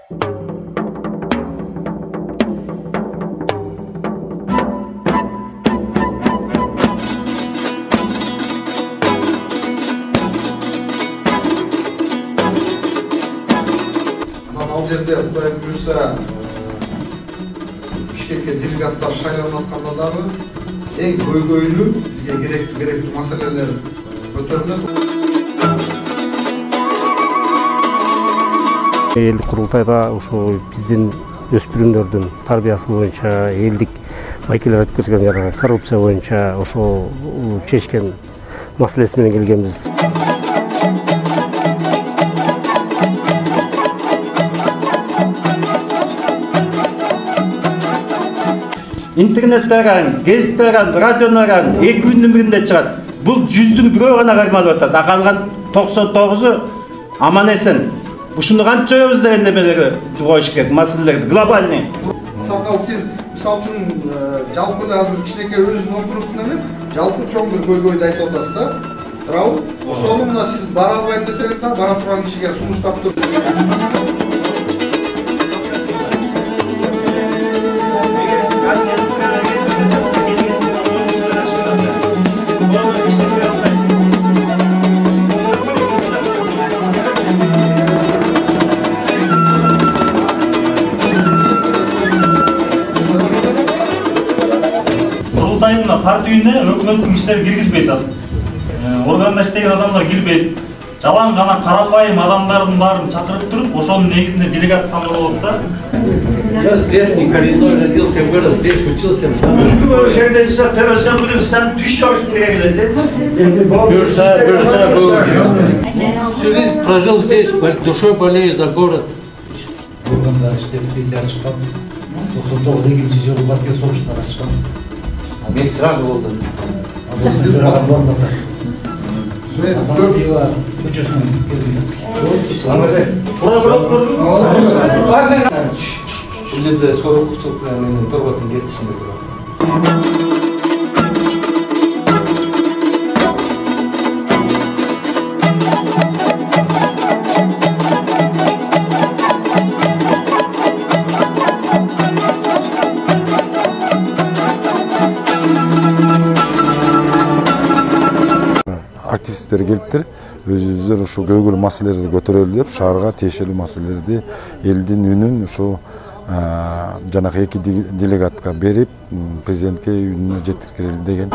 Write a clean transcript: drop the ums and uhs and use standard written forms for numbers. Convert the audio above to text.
Ал жерде Кудай буюрса Бишкекке делегаттар шайланып атканда дагы эң көйгөйлүү бизге керектүү маселелер көтөрүлөт. Элдик курултайда ошо биздин өспүрүмдөрдүн тарбиясы боюнча элдик вакилдер айтып кеткен жанагы коррупция боюнча ошо чечкен маселеси менен келгенбиз. Интернетте аран, гезитте аран, радиону аран, 2 күндүн биринде чыгат. Бул 100-дүн бирөө гана кармалып атат. Калган 99-у аман эсен. Ушуну канча жоюбуз деген немелери коюш керек, маселелерди глобальный. Мисалы сиз мисалы үчүн жалпы азыр кичинекей өзүнүн округунда эмес, жалпы чоң бир көйгөйдү айтып атасыз да. Туурабы? Ошону мына сиз бара албайм десеңиз да, бара турган кишиге сунуштап туруп. Құрылтайына партия үйүнө өкмөттүн иштери киргизбейт. Органда иштеген адамдар кирбейт. Жалаң гана каралбайым адамдардын баарын чакырып туруп, ошонун негизинде делегат тандалып да. Я здешний коридор родился, вырос здесь, учился. Ошол жерде жашап, төбөсөң бүгүн сен түш көрүшүп керек элесенчи. Бюрса был. Всю жизнь прожил здесь, душой болею за город. Органда иштеп пенсияга чыккан. 99-жылы Баткен согуштарга чыкканбыз. Мен сразу болдым. Бул жерде сорокчулук менен торботтун кесишинде турат. Активисттер келиптир, өзүбүздөр ушу көйгөйлүү маселелерди көтөрөлү деп, шаарга тиешелүү маселелерди, элдин үнүн ушу жанагы 2 делегатка берип, президентке үнүнө жеткирели деген.